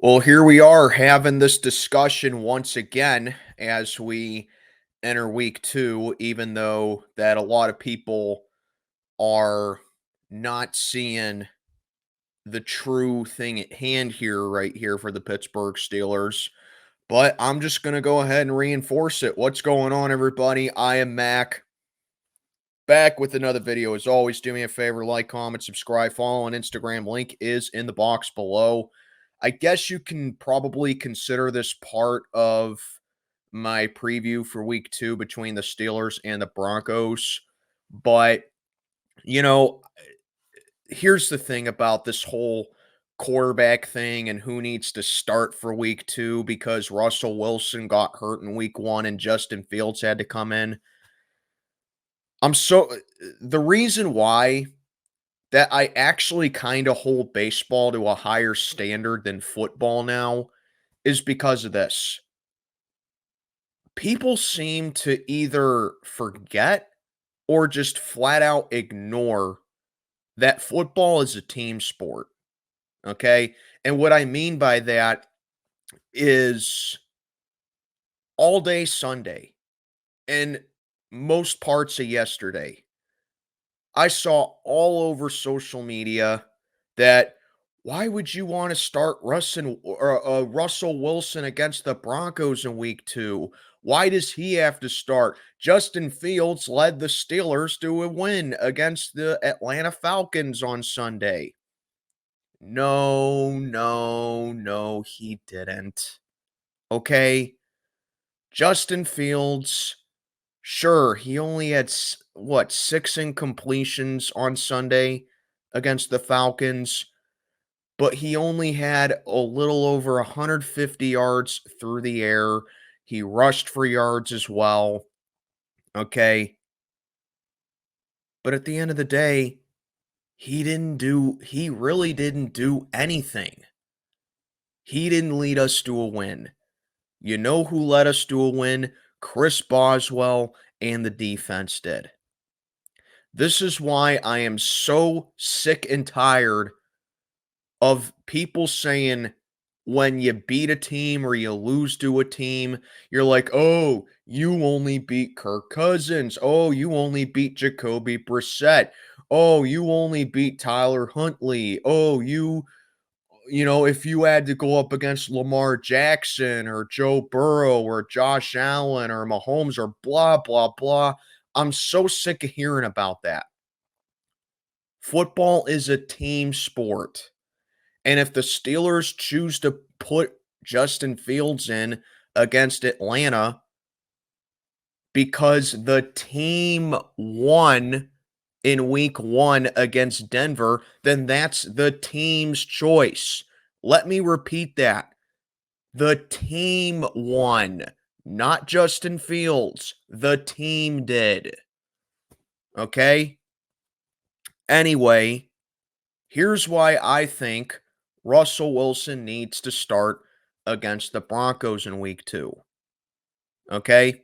Well, here we are having this discussion once again as we enter week two, even though that a lot of people are not seeing the true thing at hand here, right here for the Pittsburgh Steelers. But I'm just going to go ahead and reinforce it. What's going on, everybody? I am Mac, back with another video. As always, do me a favor, like, comment, subscribe, follow on Instagram. Link is in the box below. I guess you can probably consider this part of my preview for week two between the Steelers and the Broncos. But, you know, here's the thing about this whole quarterback thing and who needs to start for week two because Russell Wilson got hurt in week one and Justin Fields had to come in. The reason why that I actually kind of hold baseball to a higher standard than football now is because of this. People seem to either forget or just flat out ignore that football is a team sport. Okay. And what I mean by that is all day Sunday and most parts of yesterday, I saw all over social media that why would you want to start Russell Wilson against the Broncos in week two? Why does he have to start? Justin Fields led the Steelers to a win against the Atlanta Falcons on Sunday. No, no, no, he didn't. Okay. Justin Fields, sure, he only had six incompletions on Sunday against the Falcons, but he only had a little over 150 yards through the air. He rushed for yards as well. Okay. But at the end of the day, he really didn't do anything. He didn't lead us to a win. You know who led us to a win? Chris Boswell and the defense did. This is why I am so sick and tired of people saying when you beat a team or you lose to a team, you're like, oh, you only beat Kirk Cousins. Oh, you only beat Jacoby Brissett. Oh, you only beat Tyler Huntley. Oh, if you had to go up against Lamar Jackson or Joe Burrow or Josh Allen or Mahomes or blah, blah, blah. I'm so sick of hearing about that. Football is a team sport. And if the Steelers choose to put Justin Fields in against Atlanta because the team won in week one against Denver, then that's the team's choice. Let me repeat that. The team won, not Justin Fields. The team did. Okay? Anyway, here's why I think Russell Wilson needs to start against the Broncos in week two. Okay?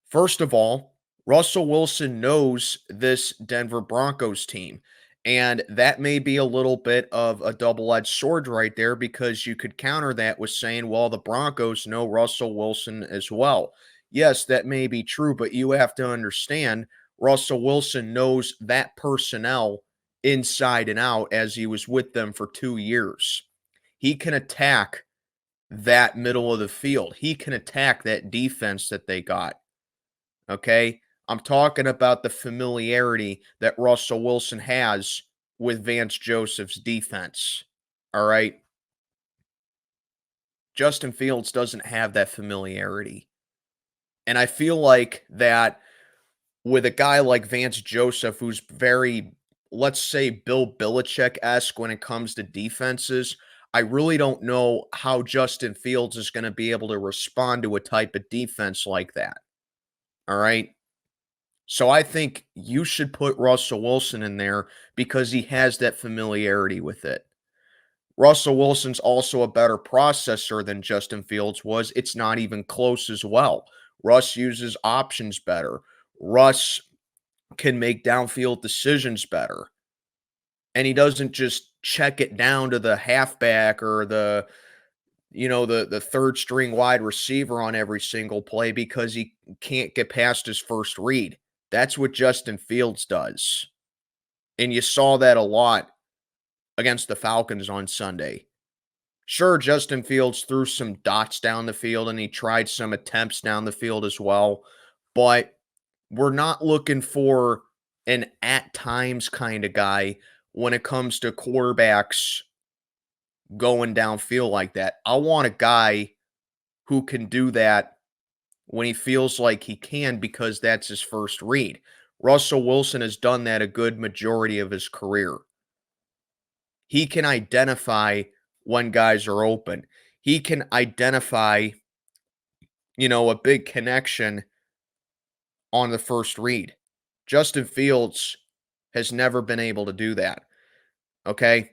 First of all, Russell Wilson knows this Denver Broncos team. And that may be a little bit of a double edged sword right there because you could counter that with saying, well, the Broncos know Russell Wilson as well. Yes, that may be true, but you have to understand Russell Wilson knows that personnel inside and out as he was with them for 2 years. He can attack that middle of the field, he can attack that defense that they got. Okay. I'm talking about the familiarity that Russell Wilson has with Vance Joseph's defense. All right. Justin Fields doesn't have that familiarity. And I feel like that with a guy like Vance Joseph, who's very, let's say, Bill Belichick-esque when it comes to defenses, I really don't know how Justin Fields is going to be able to respond to a type of defense like that. All right. So I think you should put Russell Wilson in there because he has that familiarity with it. Russell Wilson's also a better processor than Justin Fields was. It's not even close as well. Russ uses options better. Russ can make downfield decisions better. and he doesn't just check it down to the halfback or the third string wide receiver on every single play because he can't get past his first read. That's what Justin Fields does. And you saw that a lot against the Falcons on Sunday. Sure, Justin Fields threw some dots down the field and he tried some attempts down the field as well, but we're not looking for an at times kind of guy when it comes to quarterbacks going downfield like that. I want a guy who can do that when he feels like he can because that's his first read. Russell Wilson has done that a good majority of his career. He can identify when guys are open. He can identify, a big connection on the first read. Justin Fields has never been able to do that. Okay.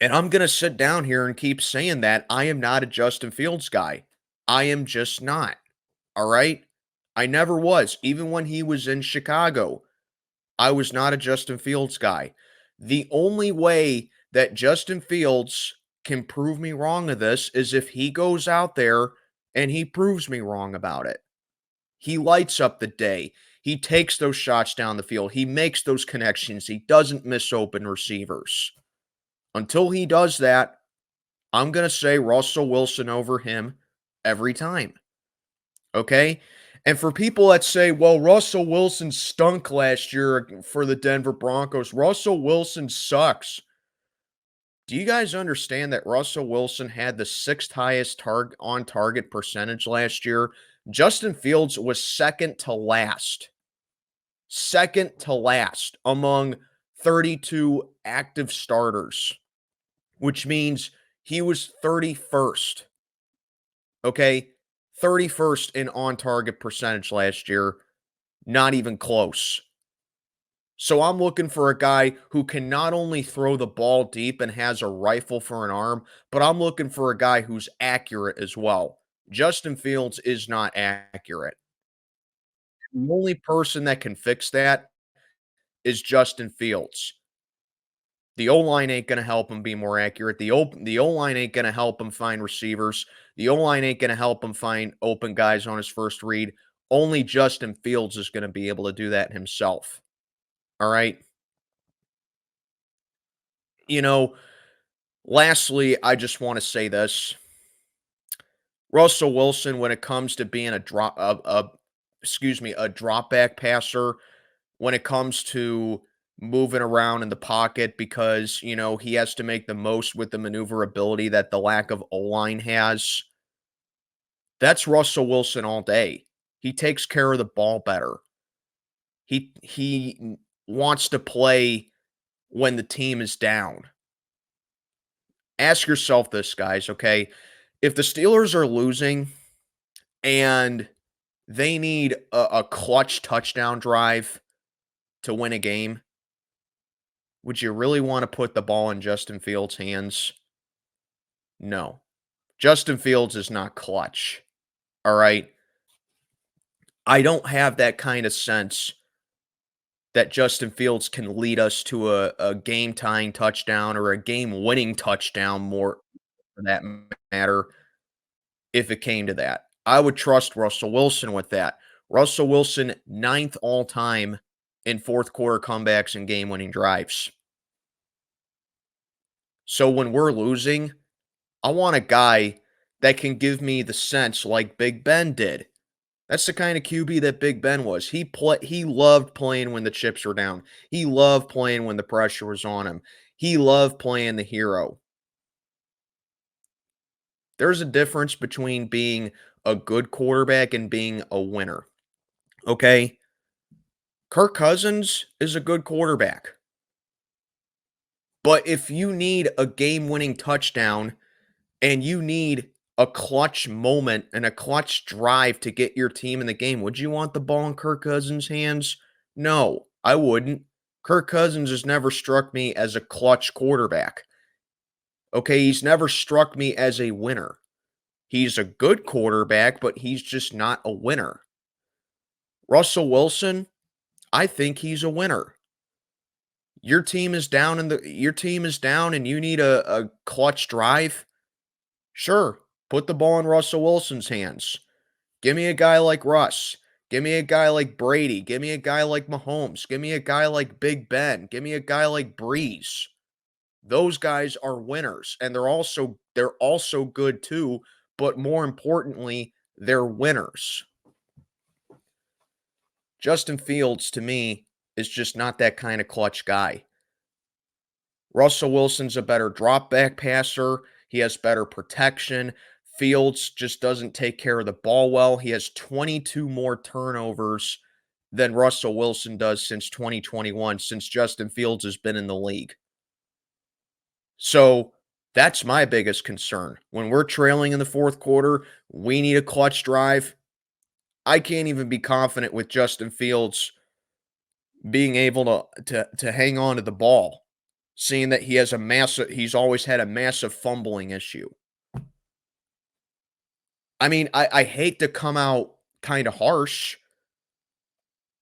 And I'm going to sit down here and keep saying that I am not a Justin Fields guy. I am just not. All right. I never was. Even when he was in Chicago, I was not a Justin Fields guy. The only way that Justin Fields can prove me wrong of this is if he goes out there and he proves me wrong about it. He lights up the day. He takes those shots down the field. He makes those connections. He doesn't miss open receivers. Until he does that, I'm going to say Russell Wilson over him every time. Okay? And for people that say, well, Russell Wilson stunk last year for the Denver Broncos, Russell Wilson sucks. Do you guys understand that Russell Wilson had the sixth highest on target percentage last year? Justin Fields was second to last. Second to last among 32 active starters, which means he was 31st. Okay? 31st in on target percentage last year. Not even close. So I'm looking for a guy who can not only throw the ball deep and has a rifle for an arm, but I'm looking for a guy who's accurate as well. Justin Fields is not accurate. The only person that can fix that is Justin Fields. The O-line ain't going to help him be more accurate. The O-line ain't going to help him find receivers. The O-line ain't going to help him find open guys on his first read. Only Justin Fields is going to be able to do that himself. All right. You know, Lastly, I just want to say this. Russell Wilson, when it comes to being a drop back passer, when it comes to moving around in the pocket because, he has to make the most with the maneuverability that the lack of O-line has. That's Russell Wilson all day. He takes care of the ball better. He wants to play when the team is down. Ask yourself this, guys, okay? If the Steelers are losing and they need a clutch touchdown drive to win a game, would you really want to put the ball in Justin Fields' hands? No. Justin Fields is not clutch. All right. I don't have that kind of sense that Justin Fields can lead us to a game tying touchdown or a game winning touchdown, more for that matter, if it came to that. I would trust Russell Wilson with that. Russell Wilson, ninth all time in fourth quarter comebacks and game winning drives. So when we're losing, I want a guy that can give me the sense like Big Ben did. That's the kind of QB that Big Ben was. He loved playing when the chips were down. He loved playing when the pressure was on him. He loved playing the hero. There's a difference between being a good quarterback and being a winner. Okay? Kirk Cousins is a good quarterback. But if you need a game-winning touchdown and you need a clutch moment and a clutch drive to get your team in the game, would you want the ball in Kirk Cousins' hands? No, I wouldn't. Kirk Cousins has never struck me as a clutch quarterback. Okay, he's never struck me as a winner. He's a good quarterback, but he's just not a winner. Russell Wilson, I think he's a winner. Your team is down and you need a clutch drive. Sure, put the ball in Russell Wilson's hands. Give me a guy like Russ. Give me a guy like Brady. Give me a guy like Mahomes. Give me a guy like Big Ben. Give me a guy like Breeze. Those guys are winners, and they're also good too, but more importantly, they're winners. Justin Fields to me is just not that kind of clutch guy. Russell Wilson's a better drop back passer. He has better protection. Fields just doesn't take care of the ball well. He has 22 more turnovers than Russell Wilson does since 2021, since Justin Fields has been in the league. So that's my biggest concern. When we're trailing in the fourth quarter, we need a clutch drive. I can't even be confident with Justin Fields being able to hang on to the ball, seeing that he's always had a massive fumbling issue. I mean, I hate to come out kind of harsh,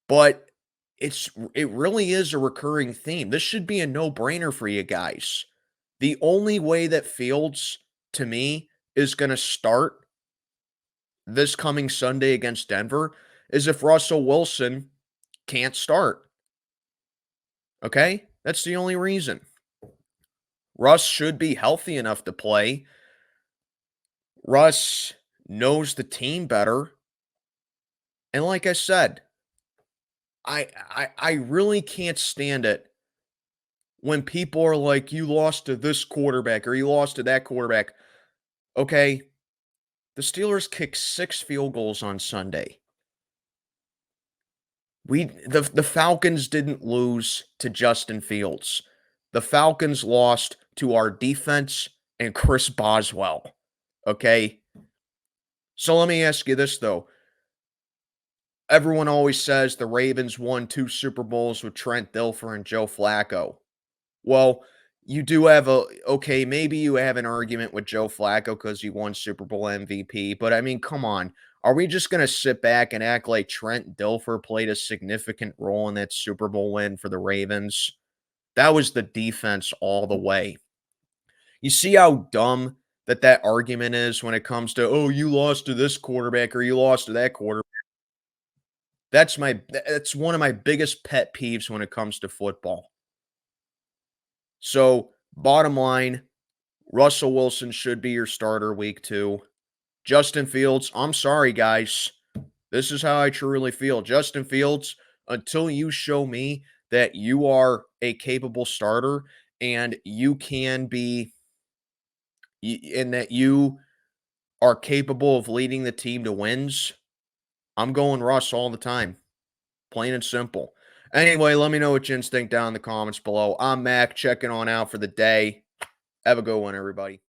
but it really is a recurring theme. This should be a no-brainer for you guys. The only way that Fields, to me, is going to start this coming Sunday against Denver is if Russell Wilson can't start. Okay? That's the only reason. Russ should be healthy enough to play. Russ knows the team better. And like I said, I really can't stand it when people are like, you lost to this quarterback or you lost to that quarterback. Okay, the Steelers kicked 6 field goals on Sunday. The Falcons didn't lose to Justin Fields. The Falcons lost to our defense and Chris Boswell. Okay? So let me ask you this though. Everyone always says the Ravens won 2 Super Bowls with Trent Dilfer and Joe Flacco. Well, you do have maybe you have an argument with Joe Flacco because he won Super Bowl MVP, but I mean, come on. Are we just going to sit back and act like Trent Dilfer played a significant role in that Super Bowl win for the Ravens? That was the defense all the way. You see how dumb that argument is when it comes to, oh, you lost to this quarterback or you lost to that quarterback. That's one of my biggest pet peeves when it comes to football. So, bottom line, Russell Wilson should be your starter week 2. Justin Fields, I'm sorry, guys. This is how I truly feel. Justin Fields, until you show me that you are a capable starter and you can be, and that you are capable of leading the team to wins, I'm going Russ all the time. Plain and simple. Anyway, let me know what you think down in the comments below. I'm Mac, checking on out for the day. Have a good one, everybody.